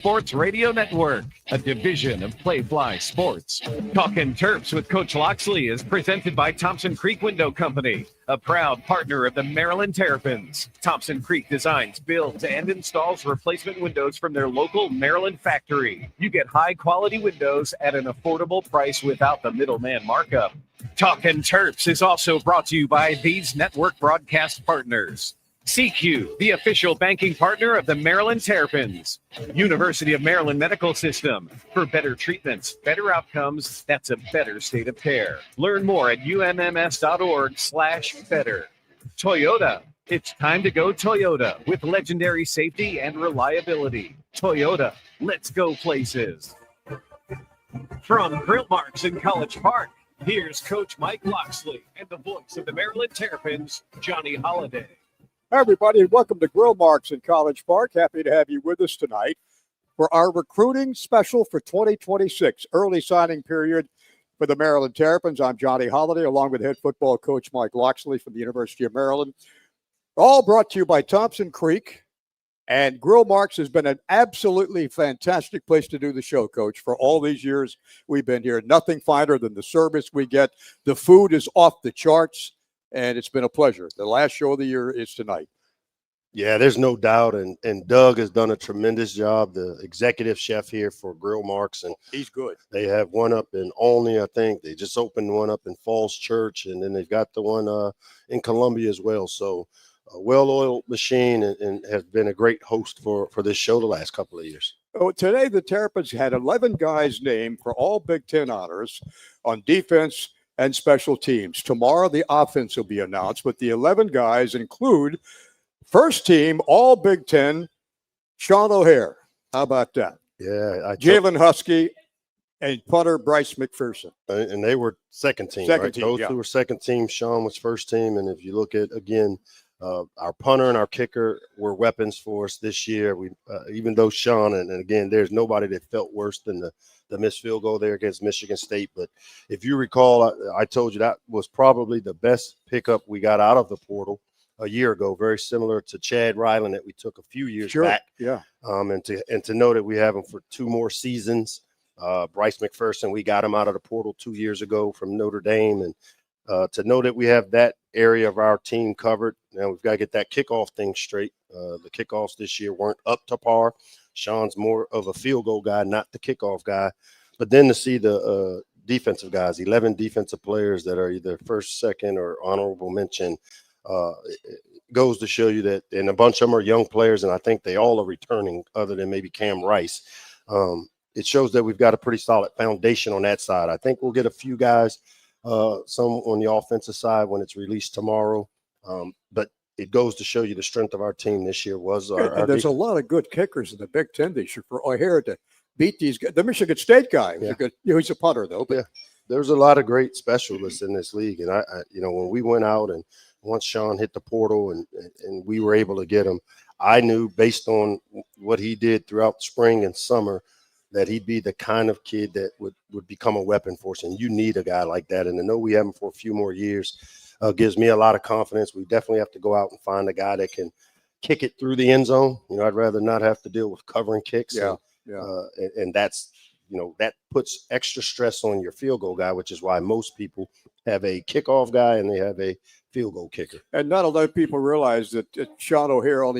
Sports Radio Network, a division of Playfly Sports. Talkin' Terps with Coach Locksley is presented by Thompson Creek Window Company, a proud partner of the Maryland Terrapins. Thompson Creek designs, builds, and installs replacement windows from their local Maryland factory. You get high-quality windows at an affordable price without the middleman markup. Talkin' Terps is also brought to you by these network broadcast partners. CQ, the official banking partner of the Maryland Terrapins. University of Maryland Medical System. For better treatments, better outcomes, that's a better state of care. Learn more at umms.org/better. Toyota. It's time to go Toyota with legendary safety and reliability. Toyota, let's go places. From Grill Marks in College Park, here's Coach Mike Locksley and the voice of the Maryland Terrapins, Johnny Holliday. Hi, everybody, and welcome to Grill Marks in College Park. Happy to have you with us tonight for our recruiting special for 2026, early signing period for the Maryland Terrapins. I'm Johnny Holliday, along with head football coach Mike Locksley from the University of Maryland. All brought to you by Thompson Creek. And Grill Marks has been an absolutely fantastic place to do the show, Coach, for all these years we've been here. Nothing finer than the service we get. The food is off the charts. And it's been a pleasure. The last show of the year is tonight. Yeah, there's no doubt. And Doug has done a tremendous job, the executive chef here for Grill Marks. And he's good. They have one up in Olney, I think. They just opened one up in Falls Church. And then they've got the one in Columbia as well. So a well-oiled machine and has been a great host for this show the last couple of years. Oh, today, the Terrapins had 11 guys named for all Big Ten honors on defense and special teams. Tomorrow, the offense will be announced, but the 11 guys include first team, all Big Ten, Sean O'Hare. How about that? Yeah. Jalen Husky and punter Bryce McPherson. And they were second team, right? Those two were second team. Sean was first team. And if you look at, again, our punter and our kicker were weapons for us this year. We, even though Sean, and again, there's nobody that felt worse than the missed field goal there against Michigan State. But if you recall, I told you that was probably the best pickup we got out of the portal a year ago, very similar to Chad Ryland that we took a few years back. Yeah. And to know that we have him for 2 more seasons. Bryce McPherson, we got him out of the portal 2 years ago from Notre Dame. And to know that we have that area of our team covered. Now we've got to get that kickoff thing straight. The kickoffs this year weren't up to par. Sean's more of a field goal guy, not the kickoff guy. But then to see the defensive guys, 11 defensive players that are either first, second, or honorable mention, goes to show you that, and a bunch of them are young players, and I think they all are returning other than maybe Cam Rice. It shows that we've got a pretty solid foundation on that side. I think we'll get a few guys, some on the offensive side when it's released tomorrow. But it goes to show you the strength of our team this year was our there's a lot of good kickers in the Big Ten this year for O'Hare to beat these guys. The Michigan State guy was a good, he's a punter though. But. Yeah, there's a lot of great specialists in this league. And I when we went out and once Sean hit the portal and we were able to get him, I knew based on what he did throughout spring and summer that he'd be the kind of kid that would become a weapon for us. And you need a guy like that. And to know we have him for a few more years gives me a lot of confidence. We definitely have to go out and find a guy that can kick it through the end zone. I'd rather not have to deal with covering kicks. And that's, that puts extra stress on your field goal guy, which is why most people have a kickoff guy and they have a field goal kicker. And not a lot of people realize that Sean O'Hare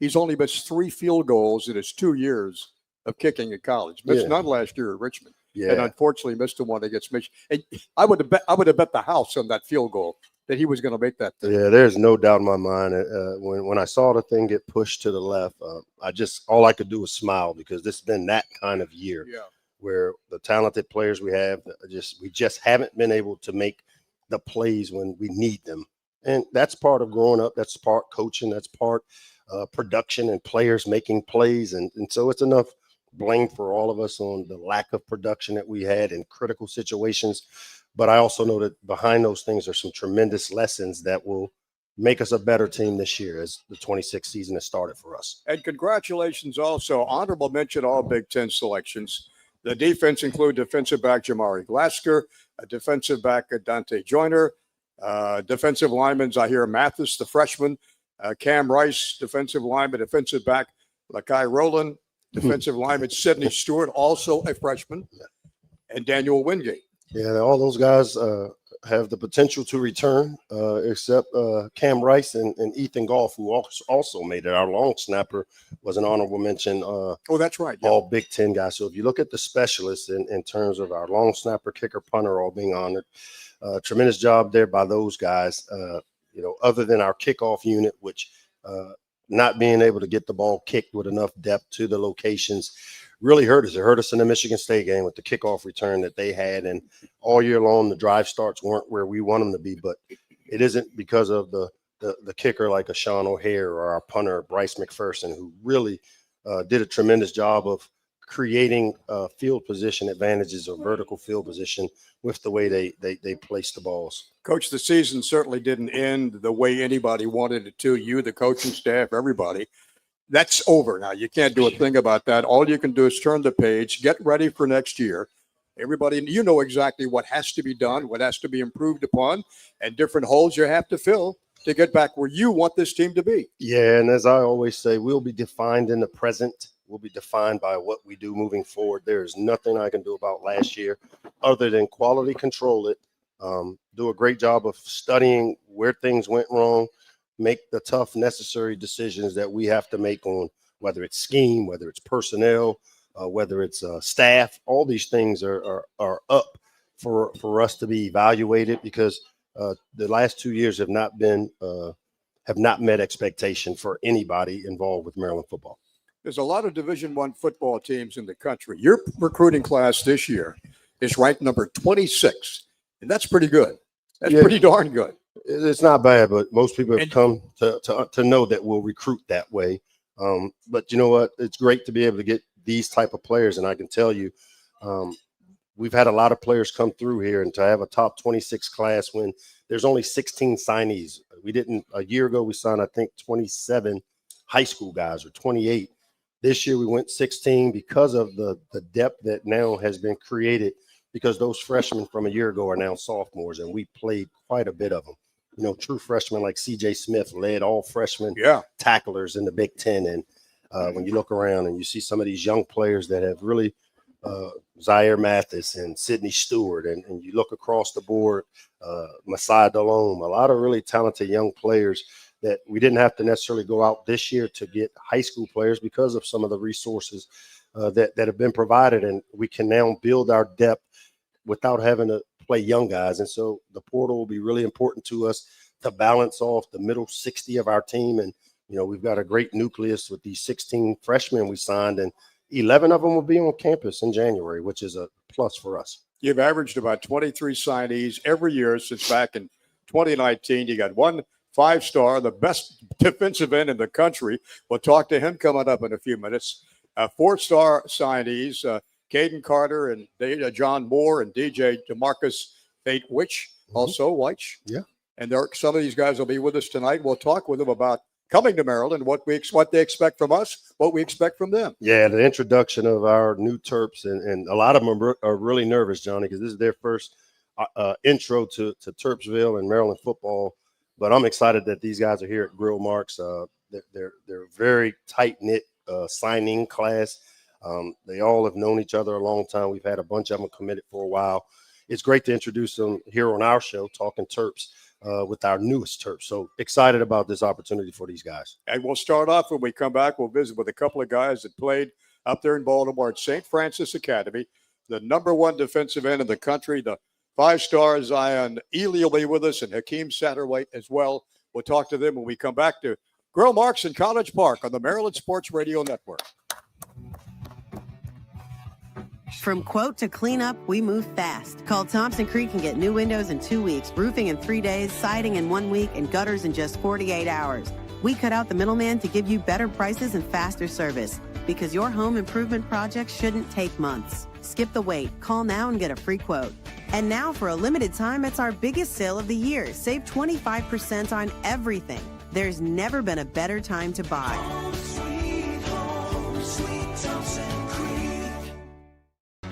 he's only missed 3 field goals in his 2 years of kicking at college. Missed none last year at Richmond. Yeah. And unfortunately missed the one against Michigan. And I would have bet the house on that field goal that he was going to make that thing. Yeah, there's no doubt in my mind. When I saw the thing get pushed to the left, all I could do was smile because this has been that kind of year where the talented players we have, we just haven't been able to make the plays when we need them. And that's part of growing up. That's part coaching. That's part production and players making plays. And so it's enough blame for all of us on the lack of production that we had in critical situations. But I also know that behind those things are some tremendous lessons that will make us a better team this year as the 26th season has started for us. And congratulations also, honorable mention all Big Ten selections. The defense include defensive back Jamari Glasker, a defensive back Dante Joyner, defensive linemen Zahir Mathis, the freshman, Cam Rice, defensive lineman, defensive back Lakai Rowland, defensive lineman Sidney Stewart, also a freshman, and Daniel Wingate. Yeah, all those guys have the potential to return, except Cam Rice and Ethan Goff, who also made it. Our long snapper was an honorable mention. That's right. All Big Ten guys. So if you look at the specialists in terms of our long snapper, kicker, punter, all being honored, tremendous job there by those guys. Other than our kickoff unit, which not being able to get the ball kicked with enough depth to the locations really hurt us. It hurt us in the Michigan State game with the kickoff return that they had. And all year long, the drive starts weren't where we want them to be. But it isn't because of the kicker like a Sean O'Hare or our punter, Bryce McPherson, who really did a tremendous job of creating field position advantages or vertical field position with the way they placed the balls. Coach, the season certainly didn't end the way anybody wanted it to. You, the coaching staff, everybody. That's over now. You can't do a thing about that. All you can do is turn the page, get ready for next year. Everybody, you know exactly what has to be done, what has to be improved upon, and different holes you have to fill to get back where you want this team to be. Yeah, and as I always say, we'll be defined in the present. We'll be defined by what we do moving forward. There is nothing I can do about last year other than quality control it, do a great job of studying where things went wrong, make the tough, necessary decisions that we have to make on whether it's scheme, whether it's personnel, whether it's staff. All these things are up for us to be evaluated because the last 2 years have not met expectation for anybody involved with Maryland football. There's a lot of Division I football teams in the country. Your recruiting class this year is ranked number 26, and that's pretty good. That's pretty darn good. It's not bad, but most people have come to know that we'll recruit that way. But you know what? It's great to be able to get these type of players, and I can tell you, we've had a lot of players come through here, and to have a top 26 class when there's only 16 signees. A year ago, we signed, I think, 27 high school guys or 28. This year, we went 16 because of the depth that now has been created because those freshmen from a year ago are now sophomores, and we played quite a bit of them. True freshmen like C.J. Smith led all freshman tacklers in the Big Ten. And when you look around and you see some of these young players that have really Zaire Mathis and Sidney Stewart, and you look across the board, Masai Delhomme, a lot of really talented young players that we didn't have to necessarily go out this year to get high school players because of some of the resources that have been provided. And we can now build our depth without having to play young guys. And so the portal will be really important to us to balance off the middle 60 of our team. And, we've got a great nucleus with these 16 freshmen we signed, and 11 of them will be on campus in January, which is a plus for us. You've averaged about 23 signees every year since back in 2019. You got one 5-star, the best defensive end in the country. We'll talk to him coming up in a few minutes. 4-star signees, Caden Carter and John Moore and DJ DeMarcus Fate-Wich, also Weich. Yeah. And some of these guys will be with us tonight. We'll talk with them about coming to Maryland, what they expect from us, what we expect from them. Yeah, the introduction of our new Terps, and a lot of them are really nervous, Johnny, because this is their first intro to Terpsville and Maryland football. But I'm excited that these guys are here at Grill Marks. They're very tight-knit signing class. They all have known each other a long time. We've had a bunch of them committed for a while. It's great to introduce them here on our show, Talking Terps, with our newest Terps. So excited about this opportunity for these guys. And we'll start off when we come back. We'll visit with a couple of guys that played up there in Baltimore at St. Francis Academy, the number 1 defensive end in the country. The 5-star Zion Ely will be with us, and Hakeem Satterwhite as well. We'll talk to them when we come back to Grill Marks in College Park on the Maryland Sports Radio Network. From quote to cleanup, we move fast. Call Thompson Creek and get new windows in 2 weeks, roofing in 3 days, siding in 1 week, and gutters in just 48 hours. We cut out the middleman to give you better prices and faster service, because your home improvement project shouldn't take months. Skip the wait. Call now and get a free quote. And now, for a limited time, it's our biggest sale of the year. Save 25% on everything. There's never been a better time to buy. Home, sweet Thompson Creek.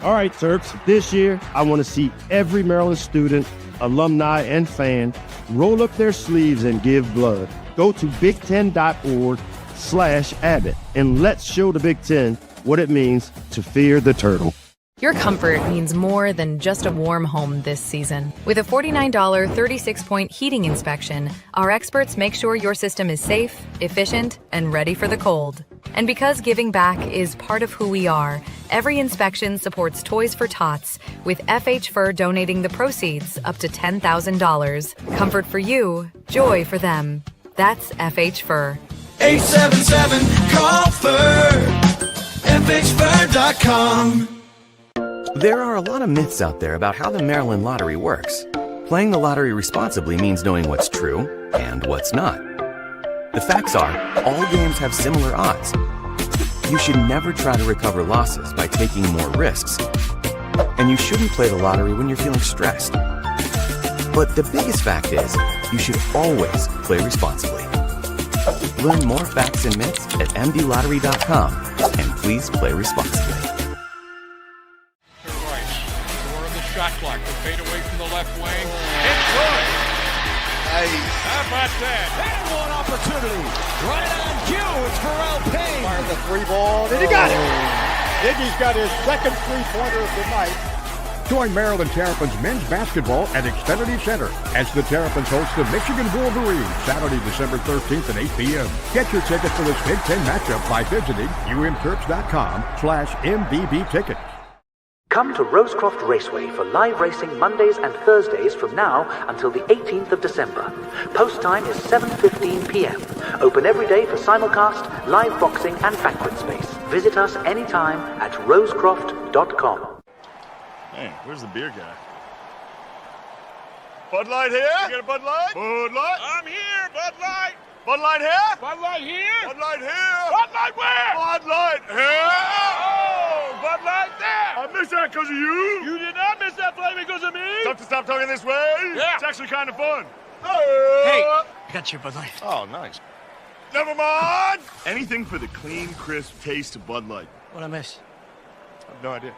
All right, Terps, this year I want to see every Maryland student, alumni, and fan roll up their sleeves and give blood. Go to big10.org/Abbott and let's show the Big Ten what it means to fear the turtle. Your comfort means more than just a warm home this season. With a $49 36-point heating inspection, our experts make sure your system is safe, efficient, and ready for the cold. And because giving back is part of who we are, every inspection supports Toys for Tots, with FH Fur donating the proceeds up to $10,000. Comfort for you, joy for them. That's FH Fur. 877-CALL-FUR. FHFur.com. There are a lot of myths out there about how the Maryland lottery works. Playing the lottery responsibly means knowing what's true and what's not. The facts are, all games have similar odds. You should never try to recover losses by taking more risks. And you shouldn't play the lottery when you're feeling stressed. But the biggest fact is, you should always play responsibly. Learn more facts and myths at mdlottery.com, and please play responsibly. Shot clock. The fade away from the left wing. It's good. Nice. How about that? And one opportunity. Right on cue. It's Pharrell Payne. Fired the 3-ball, and he got it. Iggy's got his second 3-pointer of the night. Join Maryland Terrapins men's basketball at Xfinity Center as the Terrapins host the Michigan Wolverines Saturday, December 13th at 8 p.m. Get your ticket for this Big Ten matchup by visiting umterps.com/MVB tickets. Come to Rosecroft Raceway for live racing Mondays and Thursdays from now until the 18th of December. Post time is 7:15 p.m. Open every day for simulcast, live boxing, and banquet space. Visit us anytime at rosecroft.com. Man, where's the beer guy? Bud Light here? You get a Bud Light? Bud Light? I'm here, Bud Light. Bud Light here? Bud Light here. Bud Light here? Bud Light where? Bud Light here? Oh, Bud Light there. I missed that because of you. You did not miss that play because of me. Tough to stop talking this way? Yeah. It's actually kind of fun. Hey, I got your Bud Light. Oh, nice. Never mind. Anything for the clean, crisp taste of Bud Light. What I miss? I have no idea.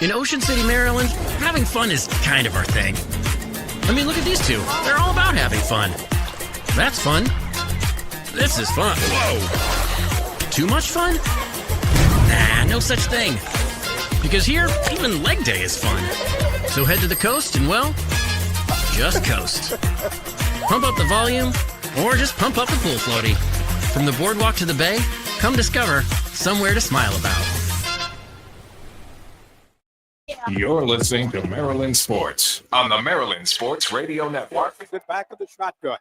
In Ocean City, Maryland, having fun is kind of our thing. I mean, look at these two. They're all about having fun. That's fun. This is fun. Whoa. Too much fun? Nah, no such thing. Because here, even leg day is fun. So head to the coast and, well, just coast. Pump up the volume, or just pump up the pool floaty. From the boardwalk to the bay, come discover somewhere to smile about. You're listening to Maryland Sports on the Maryland Sports Radio Network. The back of the shotgun.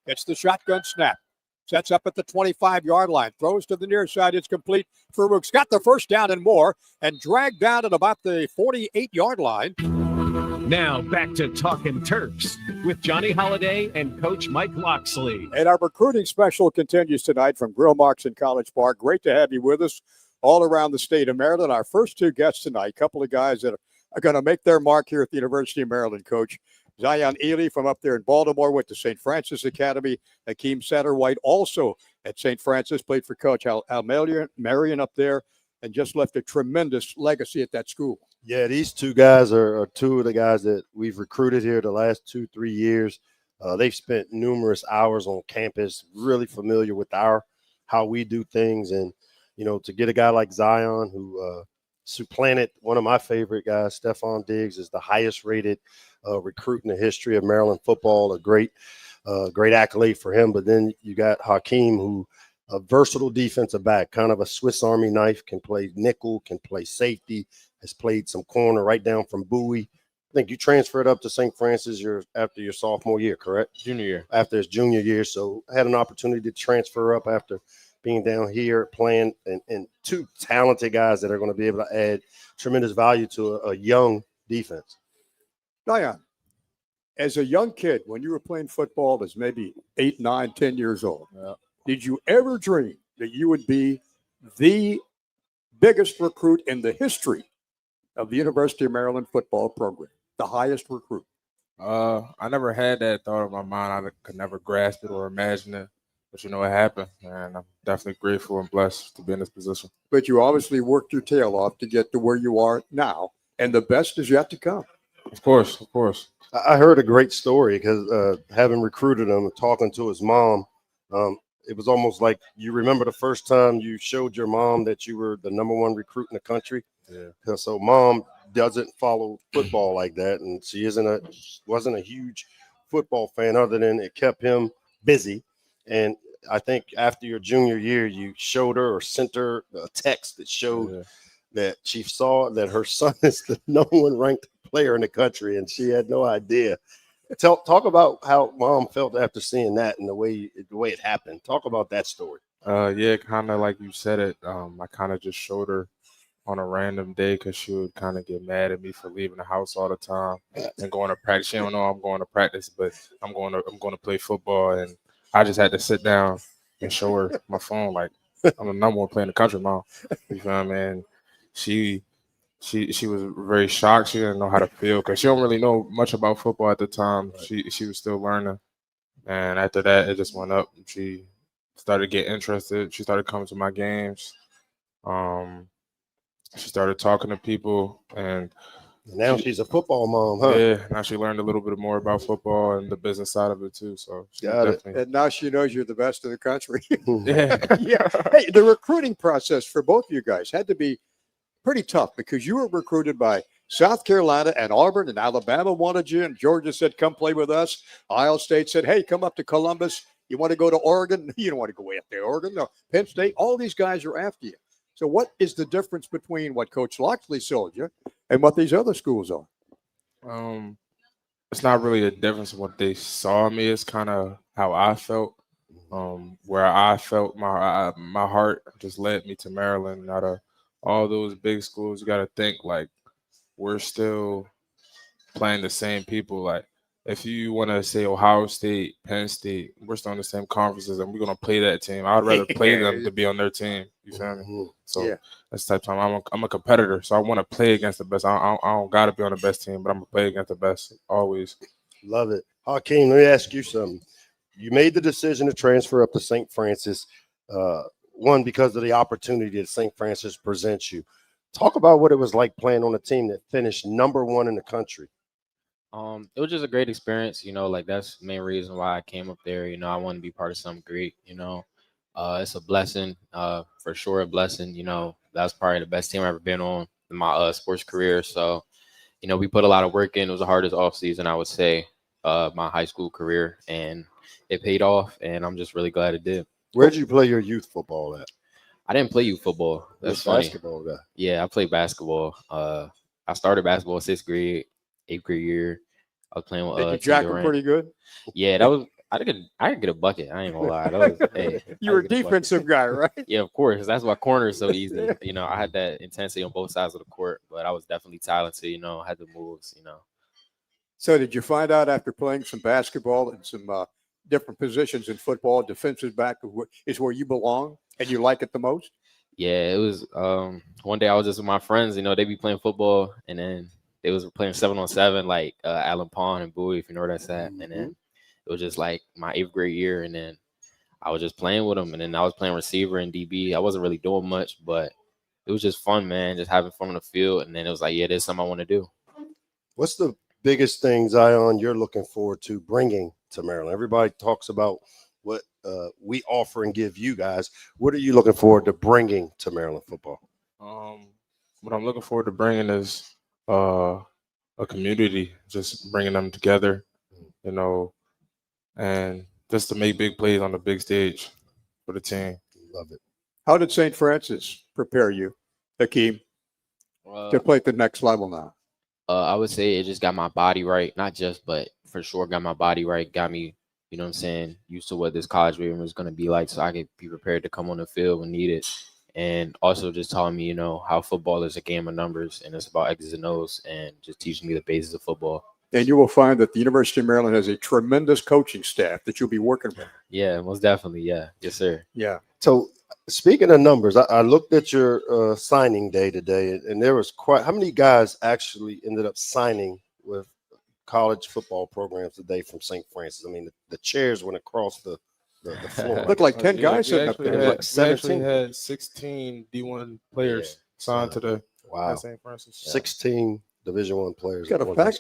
Gets the shotgun snap. Sets up at the 25-yard line. Throws to the near side. It's complete. Farouk's got the first down and more, and dragged down at about the 48-yard line. Now back to Talkin' Terps with Johnny Holiday and Coach Mike Locksley. And our recruiting special continues tonight from Grill Marks in College Park. Great to have you with us all around the state of Maryland. Our first two guests tonight, a couple of guys that are going to make their mark here at the University of Maryland, Coach. Zion Ely from up there in Baltimore went to St. Francis Academy. Hakeem Satterwhite also at St. Francis, played for Coach Al Marion up there, and just left a tremendous legacy at that school. Yeah, these two guys are two of the guys that we've recruited here the last 2-3 years. They've spent numerous hours on campus, really familiar with how we do things. And, you know, to get a guy like Zion who supplanted one of my favorite guys, Stephon Diggs, is the highest rated recruit in the history of Maryland football, a great accolade for him. But then you got Hakeem, who a versatile defensive back, kind of a Swiss Army knife, can play nickel, can play safety, has played some corner right down from Bowie. I think you transferred up to St. Francis after your sophomore year, correct? Junior year. After his junior year. So I had an opportunity to transfer up after being down here playing, and two talented guys that are going to be able to add tremendous value to a young defense. Zion, as a young kid, when you were playing football as maybe 8, 9, 10 years old, did you ever dream that you would be the biggest recruit in the history of the University of Maryland football program, the highest recruit? I never had that thought in my mind. I could never grasp it or imagine it. But, you know, it happened, and I'm definitely grateful and blessed to be in this position. But you obviously worked your tail off to get to where you are now, and the best is yet to come. Of course, of course. I heard a great story because having recruited him and talking to his mom, it was almost like you remember the first time you showed your mom that you were the #1 recruit in the country. Yeah. So mom doesn't follow football like that, and she wasn't a huge football fan, other than it kept him busy. And I think after your junior year, you showed her or sent her a text that showed that she saw that her son is the #1 ranked player in the country, and she had no idea. Talk about how mom felt after seeing that and the way it happened. Talk about that story. Yeah, kind of like you said it. I kind of just showed her on a random day because she would kind of get mad at me for leaving the house all the time and going to practice. She don't know I'm going to practice, but I'm going to play football, and I just had to sit down and show her my phone like I'm the #1 player in the country, mom. You feel me? And she was very shocked. She didn't know how to feel because she don't really know much about football at the time. Right. She was still learning, and after that, it just went up. She started getting interested. She started coming to my games. She started talking to people, and now she's a football mom, huh? Yeah, now she learned a little bit more about football and the business side of it too. So And now she knows you're the best in the country. Yeah. Yeah. Hey, the recruiting process for both of you guys had to be pretty tough because you were recruited by South Carolina and Auburn, and Alabama wanted you, and Georgia said, come play with us. Ohio State said, hey, come up to Columbus. You want to go to Oregon? You don't want to go way up there, Oregon. No, Penn State. All these guys are after you. So what is the difference between what Coach Locksley sold you and what these other schools are? It's not really a difference in what they saw me. It's kind of how I felt. Where I felt my heart just led me to Maryland. Out of all those big schools, you got to think like we're still playing the same people. Like if you want to say Ohio State, Penn State, we're still in the same conferences, and we're gonna play that team. I'd rather play them to be on their team. You feel me? So that's the type of time I'm a competitor, so I want to play against the best. I don't got to be on the best team, but I'm gonna play against the best always. Love it, Hakeem. Let me ask you something. You made the decision to transfer up to St. Francis, one because of the opportunity that St. Francis presents you. Talk about what it was like playing on a team that finished #1 in the country. It was just a great experience, like that's the main reason why I came up there. I want to be part of something great, it's a blessing, for sure a blessing. That's probably the best team I've ever been on in my sports career. So, we put a lot of work in. It was the hardest off season, I would say, my high school career, and it paid off, and I'm just really glad it did. Where did you play your youth football at? I didn't play youth football. That's funny. Basketball guy. Yeah, I played basketball. I started basketball 6th grade, 8th grade year. I was playing with Did you jack them pretty good? Yeah, that was I could get a bucket. I ain't gonna lie. That was, hey, you were a defensive guy, right? Yeah, of course. That's why corner is so easy. I had that intensity on both sides of the court, but I was definitely talented. I had the moves. So did you find out after playing some basketball and some different positions in football, defensive back is where you belong and you like it the most? Yeah, it was. One day I was just with my friends. They be playing football, and then they was playing 7-on-7, like Allen Pond and Bowie, if you know where that's at. And then it was just like my 8th grade year, and then I was just playing with them. And then I was playing receiver and DB. I wasn't really doing much, but it was just fun, man, just having fun on the field. And then it was like, yeah, there's something I want to do. What's the biggest thing, Zion, you're looking forward to bringing to Maryland? Everybody talks about what we offer and give you guys. What are you looking forward to bringing to Maryland football? What I'm looking forward to bringing is a community, just bringing them together, and just to make big plays on the big stage for the team. Love it. How did St. Francis prepare you, Hakeem, to play at the next level now? I would say it just got my body right. Not just, but for sure got my body right. Got me, you know what I'm saying, used to what this college game was going to be like, so I could be prepared to come on the field when needed. And also just taught me, how football is a game of numbers, and it's about X's and O's, and just teaching me the basis of football. And you will find that the University of Maryland has a tremendous coaching staff that you'll be working with. Yeah, most definitely. Yeah. Yes, sir. Yeah. So speaking of numbers, I looked at your signing day today, and there was how many guys actually ended up signing with college football programs today from St. Francis? I mean, the chairs went across the floor. Looked like 10 guys sitting up there. We actually had 16 D1 players signed today. Wow. At St. Francis. 16 Division I players.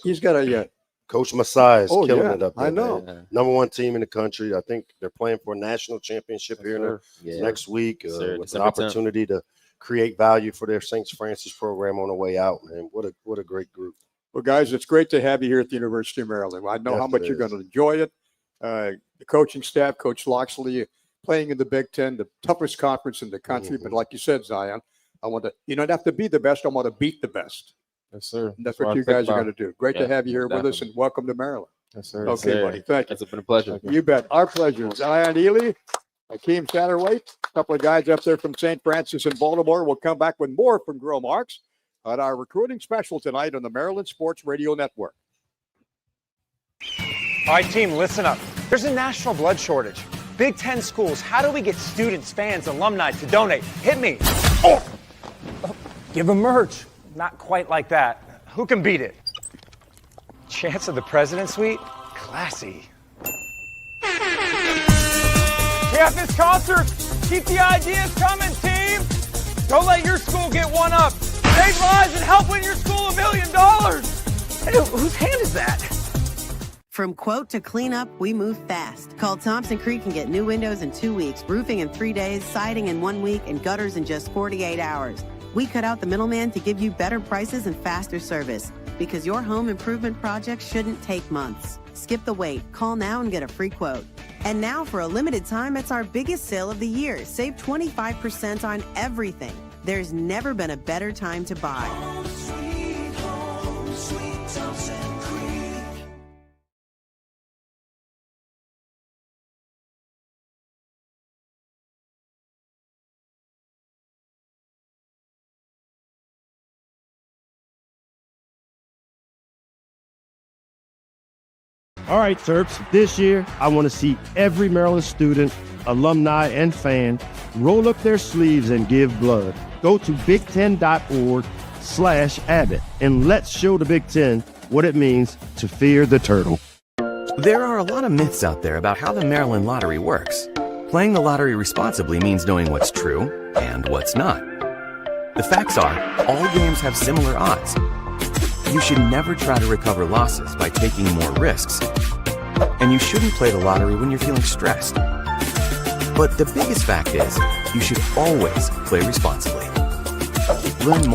He's got a Coach Masai is killing yeah, it up there. I know. Man. Number one team in the country. I think they're playing for a national championship here next week with an December 10th. opportunity to create value for their St. Francis program on the way out, man. What a great group. Well, guys, it's great to have you here at the University of Maryland. I know how much you're going to enjoy it. The coaching staff, Coach Locksley, playing in the Big Ten, the toughest conference in the country. But like you said, Zion, you don't have to be the best. I want to beat the best. Yes, sir. And that's what you guys are going to do. Great to have you here with us, and welcome to Maryland. Yes, sir. Okay, Yes, buddy. Thank you. It's been a pleasure. You bet. Our pleasure. Zion Ely, Akeem Satterwhite, a couple of guys up there from St. Francis in Baltimore. We'll come back with more from Grill Marks on our recruiting special tonight on the Maryland Sports Radio Network. All right, team, listen up. There's a national blood shortage. Big Ten schools, how do we get students, fans, alumni to donate? Hit me. Oh, give them merch. Not quite like that. Who can beat it? Chance of the President's Suite? Classy. Campus concerts. Keep the ideas coming, team. Don't let your school get one up. Save lives and help win your school $1 million. Hey, whose hand is that? From quote to clean up, we move fast. Call Thompson Creek and get new windows in 2 weeks, roofing in 3 days, siding in 1 week, and gutters in just 48 hours. We cut out the middleman to give you better prices and faster service, because your home improvement project shouldn't take months. Skip the wait. Call now and get a free quote. And now, for a limited time, it's our biggest sale of the year. Save 25% on everything. There's never been a better time to buy. Home, sweet Thompson Creek. All right, Terps, this year I want to see every Maryland student, alumni, and fan roll up their sleeves and give blood. Go to big10.org/Abbott and let's show the Big Ten what it means to fear the turtle. There are a lot of myths out there about how the Maryland lottery works. Playing the lottery responsibly means knowing what's true and what's not. The facts are, all games have similar odds. You should never try to recover losses by taking more risks. And you shouldn't play the lottery when you're feeling stressed. But the biggest fact is, you should always play responsibly. Learn more.